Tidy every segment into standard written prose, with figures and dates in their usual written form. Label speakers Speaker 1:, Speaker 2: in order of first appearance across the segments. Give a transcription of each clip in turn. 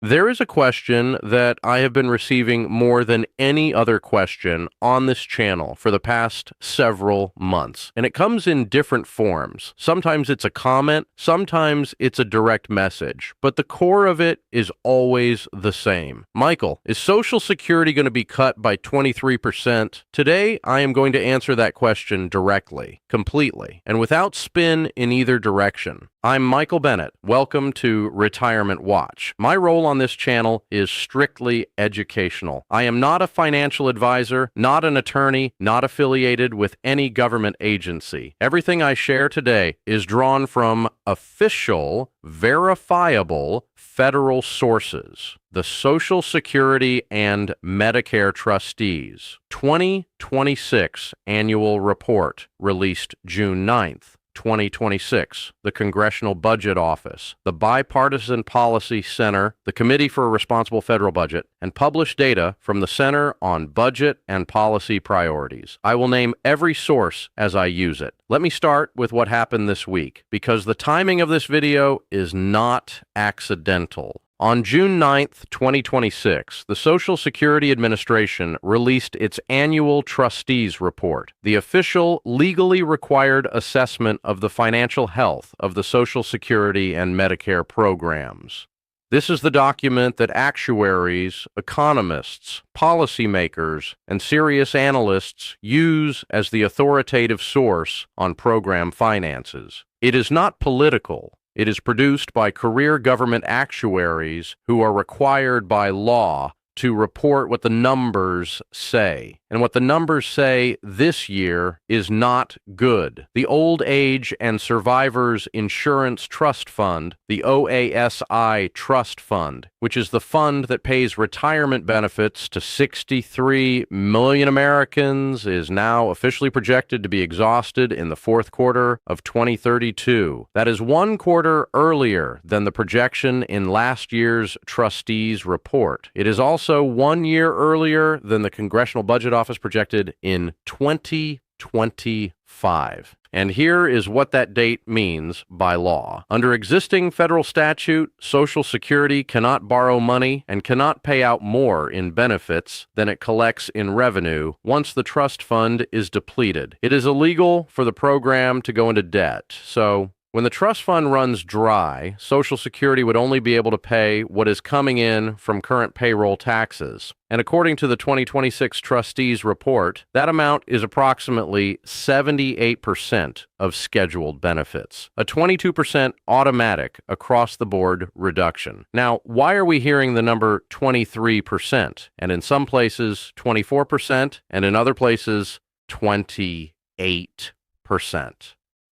Speaker 1: There is a question that I have been receiving more than any other question on this channel for the past several months, and it comes in different forms. Sometimes it's a comment, sometimes it's a direct message, but the core of it is always the same. Michael, is Social Security going to be cut by 23%? Today, I am going to answer that question directly, completely, and without spin in either direction. I'm Michael Bennet. Welcome to Retirement Watch. My role on this channel is strictly educational. I am not a financial advisor, not an attorney, not affiliated with any government agency. Everything I share today is drawn from official, verifiable federal sources. The Social Security and Medicare Trustees 2026 Annual Report, released June 9th. 2026, the Congressional Budget Office, the Bipartisan Policy Center, the Committee for a Responsible Federal Budget, and published data from the Center on Budget and Policy Priorities. I will name every source as I use it. Let me start with what happened this week, because the timing of this video is not accidental. On June 9th, 2026, the Social Security Administration released its annual Trustees report, the official legally required assessment of the financial health of the Social Security and Medicare programs. This is the document that actuaries, economists, policymakers, and serious analysts use as the authoritative source on program finances. It is not political. It is produced by career government actuaries who are required by law to report what the numbers say. And what the numbers say this year is not good. The Old Age and Survivors Insurance Trust Fund, the OASI Trust Fund, which is the fund that pays retirement benefits to 63 million Americans, is now officially projected to be exhausted in the fourth quarter of 2032. That is one quarter earlier than the projection in last year's Trustees report. It is also 1 year earlier than the Congressional Budget Office projected in 2025. And here is what that date means by law. Under existing federal statute, Social Security cannot borrow money and cannot pay out more in benefits than it collects in revenue once the trust fund is depleted. It is illegal for the program to go into debt. So, when the trust fund runs dry, Social Security would only be able to pay what is coming in from current payroll taxes. And according to the 2026 Trustees report, that amount is approximately 78% of scheduled benefits, a 22% automatic across-the-board reduction. Now, why are we hearing the number 23%, and in some places 24%, and in other places 28%?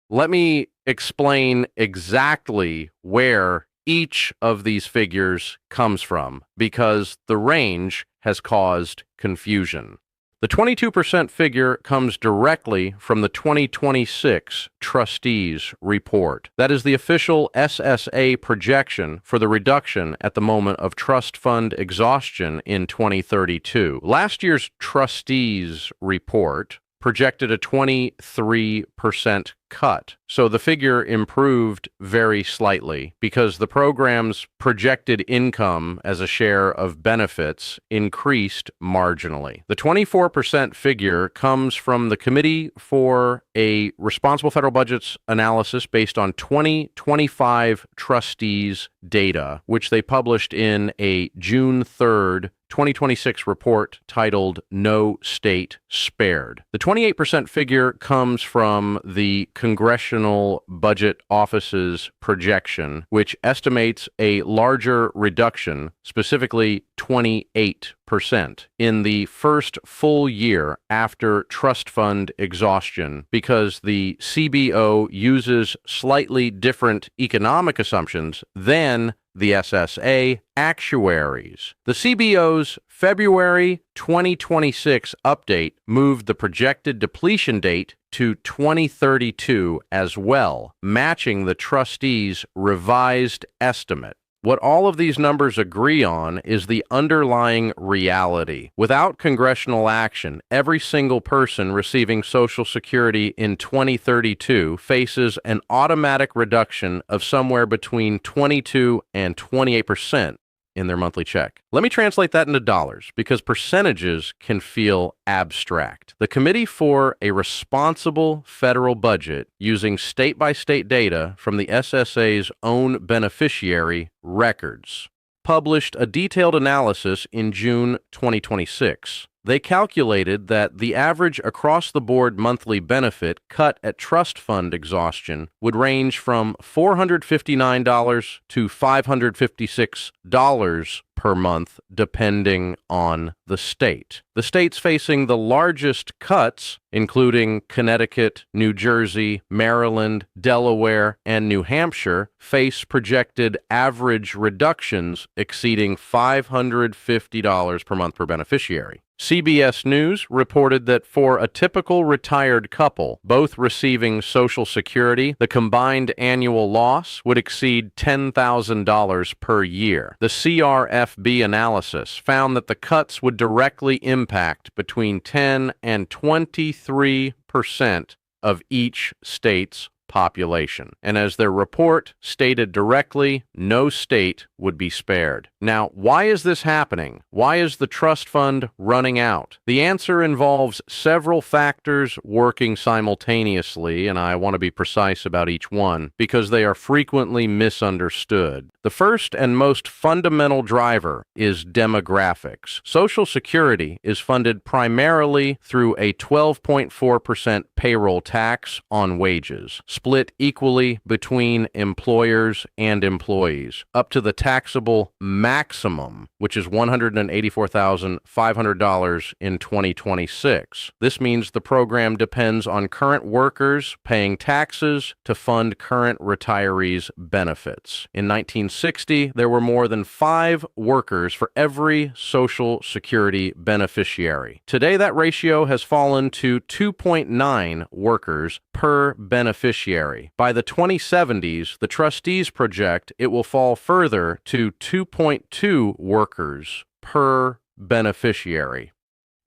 Speaker 1: Let me explain exactly where each of these figures comes from, because the range has caused confusion. The 22% figure comes directly from the 2026 Trustees report. That is the official SSA projection for the reduction at the moment of trust fund exhaustion in 2032. Last year's Trustees report projected a 23% cut. So the figure improved very slightly because the program's projected income as a share of benefits increased marginally. The 24% figure comes from the Committee for a Responsible Federal Budget's analysis based on 2025 trustees data, which they published in a June 3rd 2026 report titled No State Spared. The 28% figure comes from the Congressional Budget Office's projection, which estimates a larger reduction, specifically 28%, in the first full year after trust fund exhaustion, because the CBO uses slightly different economic assumptions than the SSA actuaries. The CBO's February 2026 update moved the projected depletion date to 2032 as well, matching the trustees' revised estimate. What all of these numbers agree on is the underlying reality. Without congressional action, every single person receiving Social Security in 2032 faces an automatic reduction of somewhere between 22 and 28%. in their monthly check. Let me translate that into dollars because percentages can feel abstract. The Committee for a Responsible Federal Budget, using state-by-state data from the SSA's own beneficiary records, published a detailed analysis in June 2026. They calculated that the average across-the-board monthly benefit cut at trust fund exhaustion would range from $459 to $556 per month, depending on the state. The states facing the largest cuts, including Connecticut, New Jersey, Maryland, Delaware, and New Hampshire, face projected average reductions exceeding $550 per month per beneficiary. CBS News reported that for a typical retired couple, both receiving Social Security, the combined annual loss would exceed $10,000 per year. The CRFB analysis found that the cuts would directly impact between 10 and 23% of each state's population. And as their report stated directly, no state would be spared. Now, why is this happening? Why is the trust fund running out? The answer involves several factors working simultaneously, and I want to be precise about each one because they are frequently misunderstood. The first and most fundamental driver is demographics. Social Security is funded primarily through a 12.4% payroll tax on wages, split equally between employers and employees, up to the taxable maximum, which is $184,500 in 2026. This means the program depends on current workers paying taxes to fund current retirees' benefits. In 1960, there were more than 5 workers for every Social Security beneficiary. Today, that ratio has fallen to 2.9 workers per beneficiary. By the 2070s, the trustees project it will fall further to 2.2 workers per beneficiary.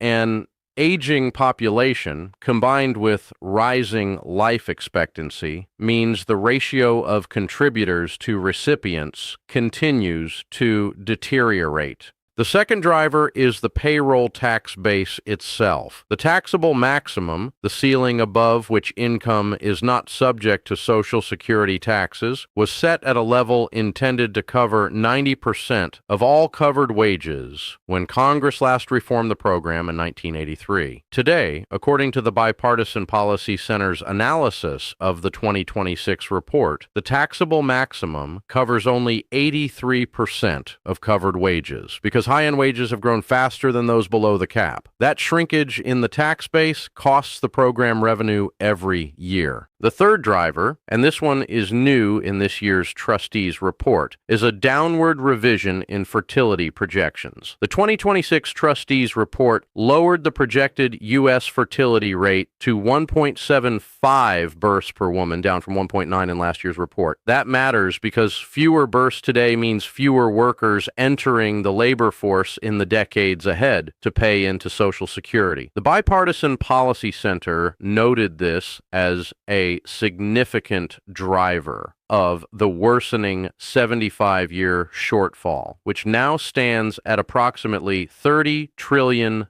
Speaker 1: An aging population combined with rising life expectancy means the ratio of contributors to recipients continues to deteriorate. The second driver is the payroll tax base itself. The taxable maximum, the ceiling above which income is not subject to Social Security taxes, was set at a level intended to cover 90% of all covered wages when Congress last reformed the program in 1983. Today, according to the Bipartisan Policy Center's analysis of the 2026 report, the taxable maximum covers only 83% of covered wages because high-end wages have grown faster than those below the cap. That shrinkage in the tax base costs the program revenue every year. The third driver, and this one is new in this year's Trustees report, is a downward revision in fertility projections. The 2026 Trustees report lowered the projected U.S. fertility rate to 1.75 births per woman, down from 1.9 in last year's report. That matters because fewer births today means fewer workers entering the labor force in the decades ahead to pay into Social Security. The Bipartisan Policy Center noted this as a significant driver of the worsening 75-year shortfall, which now stands at approximately $30 trillion,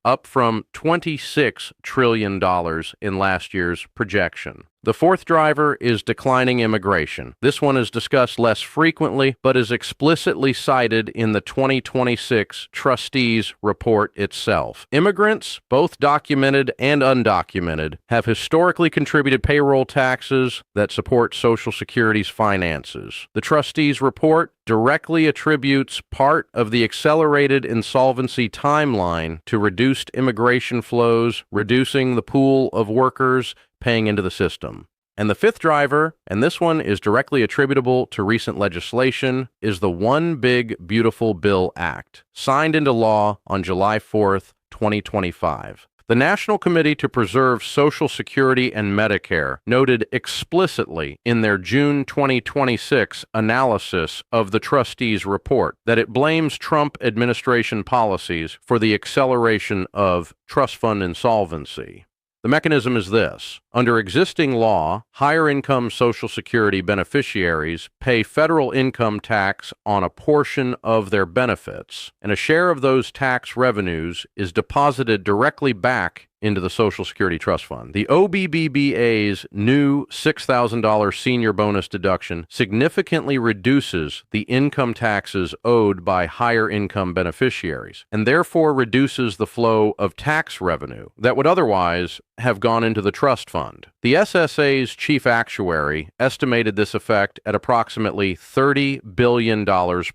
Speaker 1: up from $26 trillion in last year's projection. The fourth driver is declining immigration. This one is discussed less frequently, but is explicitly cited in the 2026 Trustees report itself. Immigrants, both documented and undocumented, have historically contributed payroll taxes that support Social Security's finances. The Trustees report directly attributes part of the accelerated insolvency timeline to reduced immigration flows, reducing the pool of workers paying into the system. And the fifth driver, and this one is directly attributable to recent legislation, is the One Big Beautiful Bill Act, signed into law on July 4th, 2025. The National Committee to Preserve Social Security and Medicare noted explicitly in their June 2026 analysis of the Trustees' report that it blames Trump administration policies for the acceleration of trust fund insolvency. The mechanism is this. Under existing law, higher income Social Security beneficiaries pay federal income tax on a portion of their benefits, and a share of those tax revenues is deposited directly back into the Social Security Trust Fund. The OBBBA's new $6,000 senior bonus deduction significantly reduces the income taxes owed by higher income beneficiaries, and therefore reduces the flow of tax revenue that would otherwise have gone into the trust fund. The SSA's chief actuary estimated this effect at approximately $30 billion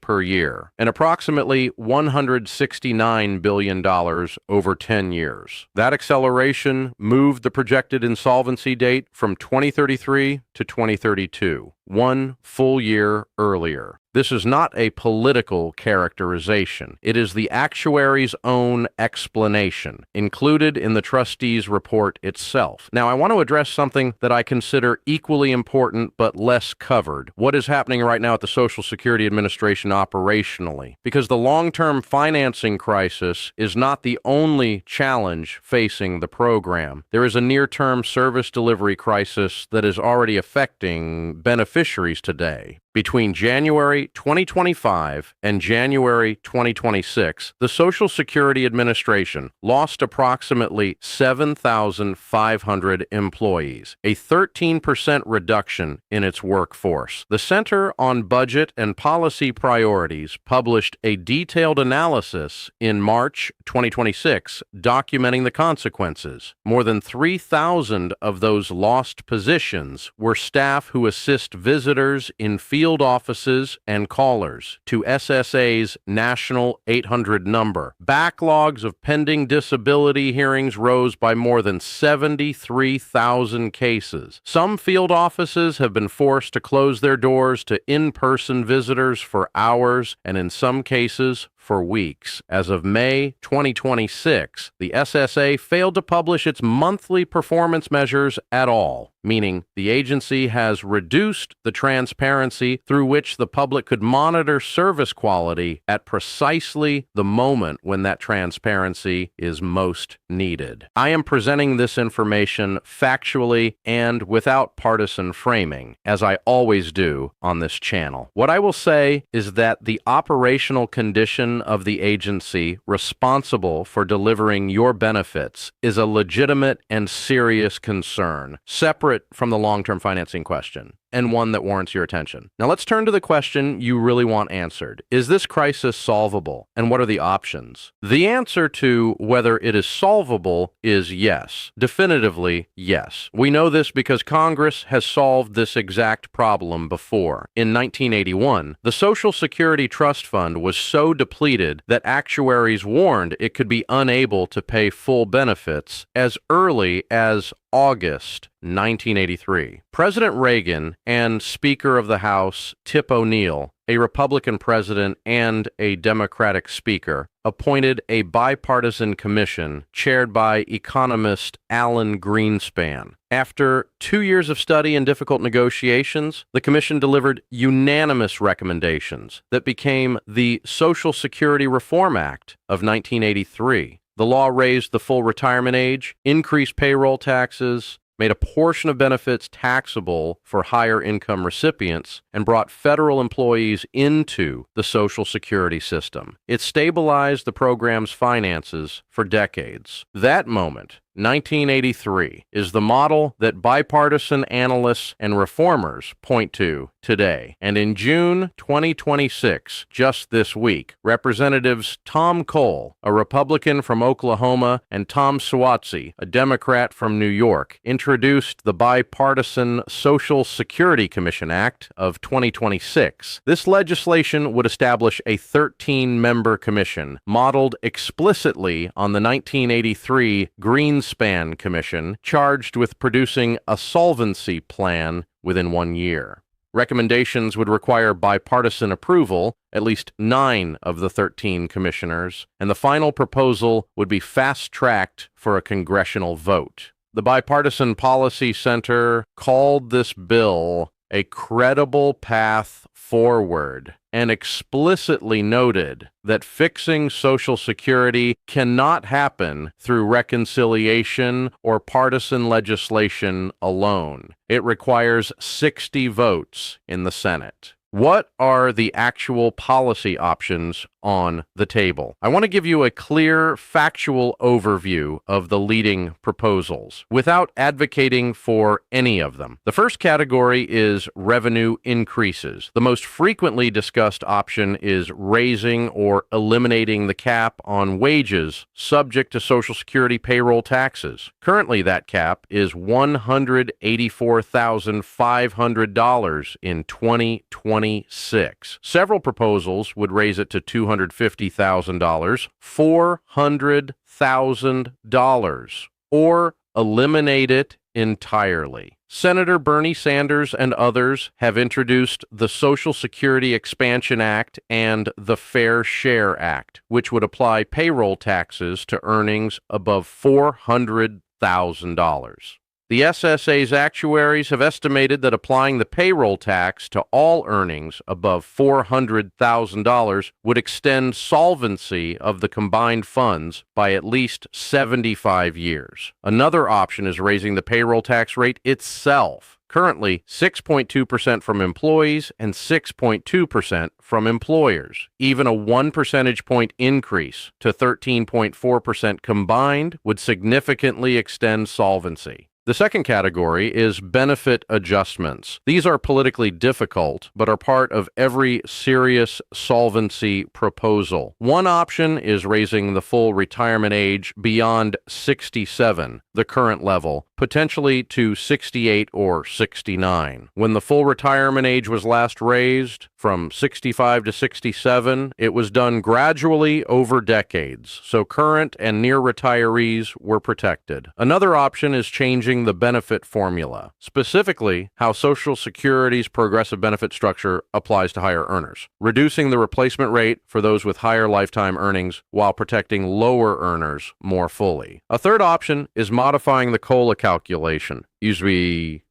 Speaker 1: per year and approximately $169 billion over 10 years. That acceleration moved the projected insolvency date from 2033 to 2032, 1 full year earlier. This is not a political characterization. It is the actuary's own explanation, included in the trustees' report itself. Now, I want to address something that I consider equally important but less covered. What is happening right now at the Social Security Administration operationally? Because the long-term financing crisis is not the only challenge facing the program. There is a near-term service delivery crisis that is already affecting beneficiaries today. Between January 2025 and January 2026, the Social Security Administration lost approximately 7,500 employees, a 13% reduction in its workforce. The Center on Budget and Policy Priorities published a detailed analysis in March 2026 documenting the consequences. More than 3,000 of those lost positions were staff who assist visitors in field offices and callers to SSA's national 800 number. Backlogs of pending disability hearings rose by more than 73,000 cases. Some field offices have been forced to close their doors to in-person visitors for hours and in some cases for weeks. As of May 2026, the SSA failed to publish its monthly performance measures at all, meaning the agency has reduced the transparency through which the public could monitor service quality at precisely the moment when that transparency is most needed. I am presenting this information factually and without partisan framing, as I always do on this channel. What I will say is that the operational condition of the agency responsible for delivering your benefits is a legitimate and serious concern, separate from the long-term financing question, and one that warrants your attention. Now let's turn to the question you really want answered. Is this crisis solvable, and what are the options? The answer to whether it is solvable is yes. Definitively, yes. We know this because Congress has solved this exact problem before. In 1981, the Social Security Trust Fund was so depleted that actuaries warned it could be unable to pay full benefits as early as August 1983. President Reagan and Speaker of the House Tip O'Neill, a Republican president and a Democratic speaker, appointed a bipartisan commission chaired by economist Alan Greenspan. After 2 years of study and difficult negotiations, the commission delivered unanimous recommendations that became the Social Security Reform Act of 1983. The law raised the full retirement age, increased payroll taxes, made a portion of benefits taxable for higher income recipients, and brought federal employees into the Social Security system. It stabilized the program's finances for decades. That moment, 1983, is the model that bipartisan analysts and reformers point to today. And in June 2026, just this week, Representatives Tom Cole, a Republican from Oklahoma, and Tom Suozzi, a Democrat from New York, introduced the Bipartisan Social Security Commission Act of 2026. This legislation would establish a 13-member commission modeled explicitly on the 1983 Greenspan Commission, charged with producing a solvency plan within 1 year. Recommendations would require bipartisan approval, at least 9 of the 13 commissioners, and the final proposal would be fast-tracked for a congressional vote. The Bipartisan Policy Center called this bill a credible path forward and explicitly noted that fixing Social Security cannot happen through reconciliation or partisan legislation alone. It requires 60 votes in the Senate. What are the actual policy options on the table? I want to give you a clear, factual overview of the leading proposals without advocating for any of them. The first category is revenue increases. The most frequently discussed option is raising or eliminating the cap on wages subject to Social Security payroll taxes. Currently, that cap is $184,500 in 2026. Several proposals would raise it to $250,000, $400,000, or eliminate it entirely. Senator Bernie Sanders and others have introduced the Social Security Expansion Act and the Fair Share Act, which would apply payroll taxes to earnings above $400,000. The SSA's actuaries have estimated that applying the payroll tax to all earnings above $400,000 would extend solvency of the combined funds by at least 75 years. Another option is raising the payroll tax rate itself. Currently, 6.2% from employees and 6.2% from employers. Even a 1 percentage point increase to 13.4% combined would significantly extend solvency. The second category is benefit adjustments. These are politically difficult, but are part of every serious solvency proposal. One option is raising the full retirement age beyond 67, the current level, potentially to 68 or 69. When the full retirement age was last raised, from 65 to 67, it was done gradually over decades, so current and near retirees were protected. Another option is changing the benefit formula, specifically how Social Security's progressive benefit structure applies to higher earners, reducing the replacement rate for those with higher lifetime earnings while protecting lower earners more fully. A third option is modifying the COLA calculation, usually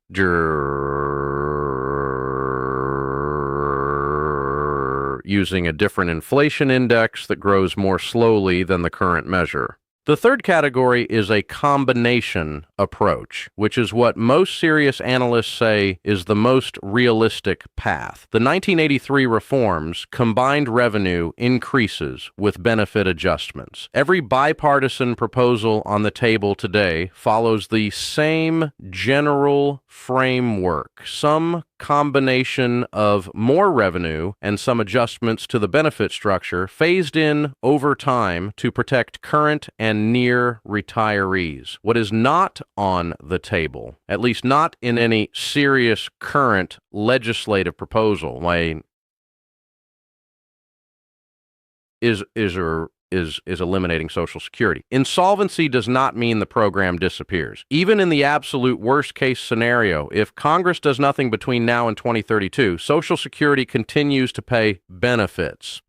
Speaker 1: using a different inflation index that grows more slowly than the current measure. The third category is a combination approach, which is what most serious analysts say is the most realistic path. The 1983 reforms combined revenue increases with benefit adjustments. Every bipartisan proposal on the table today follows the same general framework, some combination of more revenue and some adjustments to the benefit structure phased in over time to protect current and near retirees. What is not on the table, at least not in any serious current legislative proposal, is eliminating Social Security. Insolvency does not mean the program disappears. Even in the absolute worst case scenario, if Congress does nothing between now and 2032, Social Security continues to pay benefits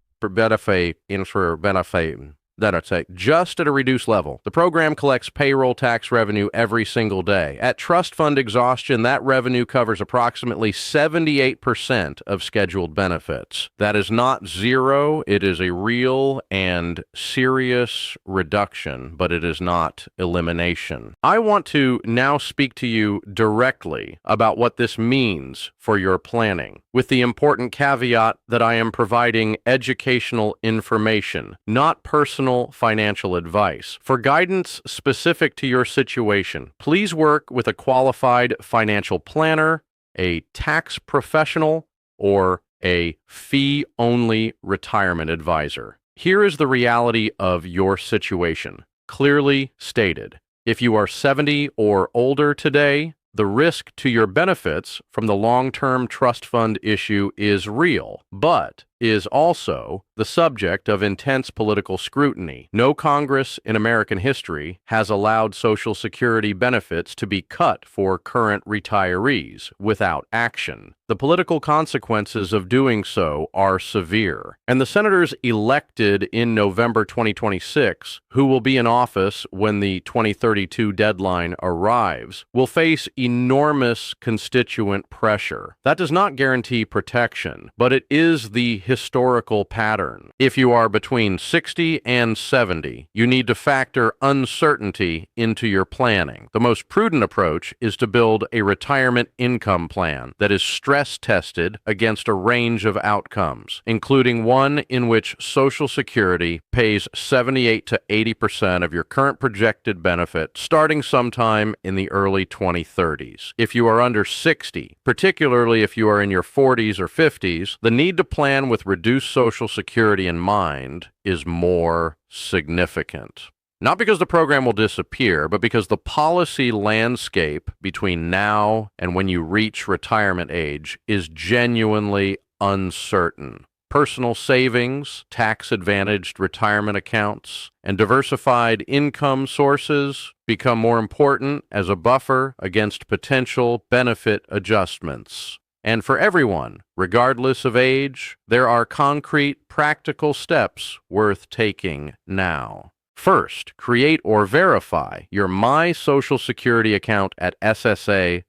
Speaker 1: just at a reduced level. The program collects payroll tax revenue every single day. At trust fund exhaustion, that revenue covers approximately 78% of scheduled benefits. That is not zero. It is a real and serious reduction, but it is not elimination. I want to now speak to you directly about what this means for your planning, with the important caveat that I am providing educational information, not personal financial advice. For guidance specific to your situation, please work with a qualified financial planner, a tax professional, or a fee-only retirement advisor. Here is the reality of your situation, clearly stated. If you are 70 or older today, the risk to your benefits from the long-term trust fund issue is real, but is also the subject of intense political scrutiny. No Congress in American history has allowed Social Security benefits to be cut for current retirees without action. The political consequences of doing so are severe, and the senators elected in November 2026, who will be in office when the 2032 deadline arrives, will face enormous constituent pressure. That does not guarantee protection, but it is the historical pattern. If you are between 60 and 70, you need to factor uncertainty into your planning. The most prudent approach is to build a retirement income plan that is stress tested against a range of outcomes, including one in which Social Security pays 78 to 80% of your current projected benefit starting sometime in the early 2030s. If you are under 60, particularly if you are in your 40s or 50s, the need to plan with reduced Social Security in mind is more significant. Not because the program will disappear, but because the policy landscape between now and when you reach retirement age is genuinely uncertain. Personal savings, tax-advantaged retirement accounts, and diversified income sources become more important as a buffer against potential benefit adjustments. And for everyone, regardless of age, there are concrete, practical steps worth taking now. First, create or verify your My Social Security account at ssa.gov.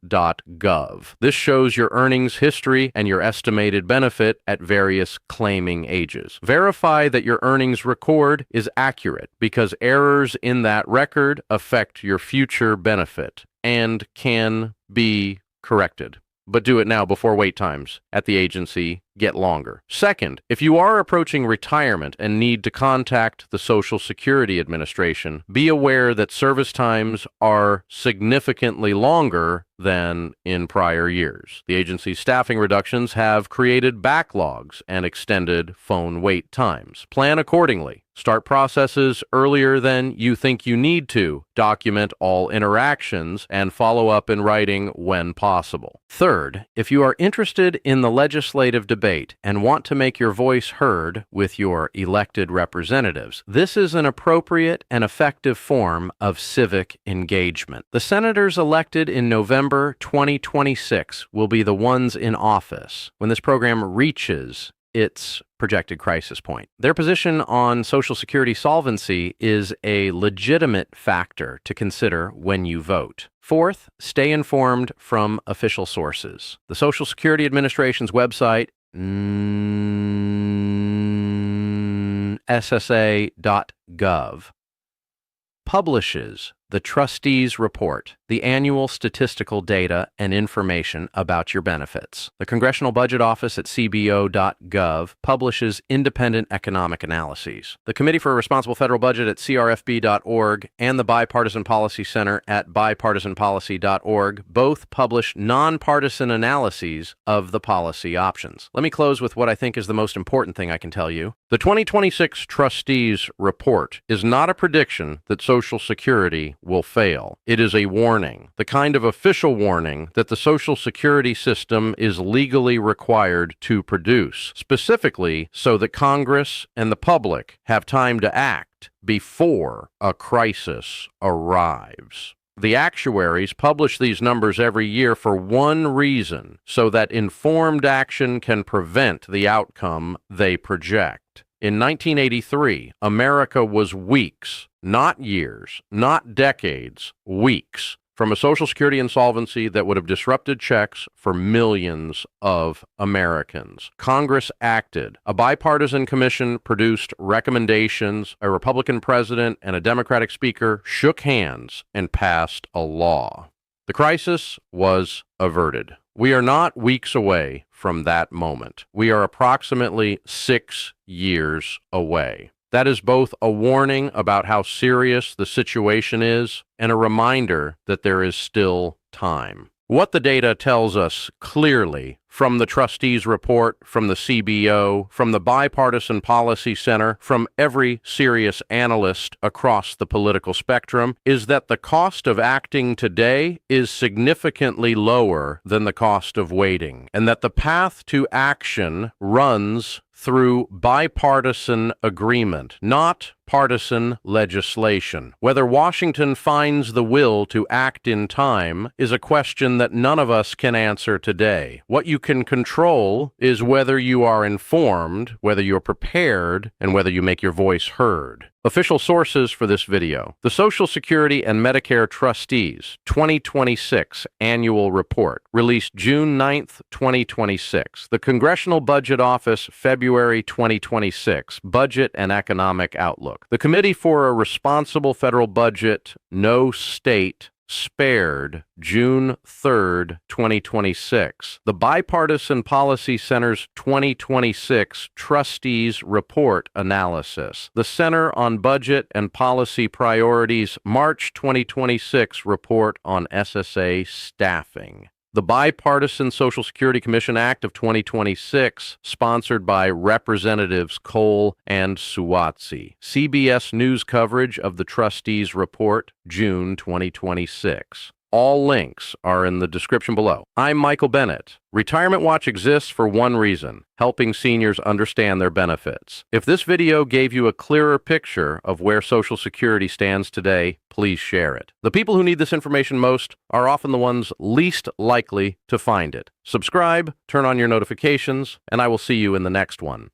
Speaker 1: This shows your earnings history and your estimated benefit at various claiming ages. Verify that your earnings record is accurate because errors in that record affect your future benefit and can be corrected. But do it now before wait times at the agency get longer. Second, if you are approaching retirement and need to contact the Social Security Administration, be aware that service times are significantly longer than in prior years. The agency's staffing reductions have created backlogs and extended phone wait times. Plan accordingly. Start processes earlier than you think you need to. Document all interactions and follow up in writing when possible. Third, if you are interested in the legislative debate and want to make your voice heard with your elected representatives, this is an appropriate and effective form of civic engagement. The senators elected in November 2026 will be the ones in office when this program reaches its projected crisis point. Their position on Social Security solvency is a legitimate factor to consider when you vote. Fourth, stay informed from official sources. The Social Security Administration's website, ssa.gov, publishes the Trustees Report, the annual statistical data and information about your benefits. The Congressional Budget Office at cbo.gov publishes independent economic analyses. The Committee for a Responsible Federal Budget at crfb.org and the Bipartisan Policy Center at bipartisanpolicy.org both publish nonpartisan analyses of the policy options. Let me close with what I think is the most important thing I can tell you. The 2026 Trustees Report is not a prediction that Social Security will fail. It is a warning, the kind of official warning that the Social Security system is legally required to produce, specifically so that Congress and the public have time to act before a crisis arrives. The actuaries publish these numbers every year for one reason, so that informed action can prevent the outcome they project. In 1983, America was weeks, not years, not decades, weeks from a Social Security insolvency that would have disrupted checks for millions of Americans. Congress acted. A bipartisan commission produced recommendations. A Republican president and a Democratic speaker shook hands and passed a law. The crisis was averted. We are not weeks away from that moment. We are approximately 6 years away. That is both a warning about how serious the situation is and a reminder that there is still time. What the data tells us clearly from the Trustees Report, from the CBO, from the Bipartisan Policy Center, from every serious analyst across the political spectrum, is that the cost of acting today is significantly lower than the cost of waiting, and that the path to action runs through bipartisan agreement, not partisan legislation. Whether Washington finds the will to act in time is a question that none of us can answer today. What you can control is whether you are informed, whether you're prepared, and whether you make your voice heard. Official sources for this video: the Social Security and Medicare Trustees 2026 Annual Report, released June 9th, 2026. The Congressional Budget Office, February 2026, Budget and Economic Outlook. The Committee for a Responsible Federal Budget, No State Spared, June 3rd, 2026. The Bipartisan Policy Center's 2026 Trustees Report Analysis. The Center on Budget and Policy Priorities, March 2026 Report on SSA Staffing. The Bipartisan Social Security Commission Act of 2026, sponsored by Representatives Cole and Suozzi. CBS News coverage of the Trustees Report, June 2026. All links are in the description below. I'm Michael Bennet. Retirement Watch exists for one reason: helping seniors understand their benefits. If this video gave you a clearer picture of where Social Security stands today, please share it. The people who need this information most are often the ones least likely to find it. Subscribe, turn on your notifications, and I will see you in the next one.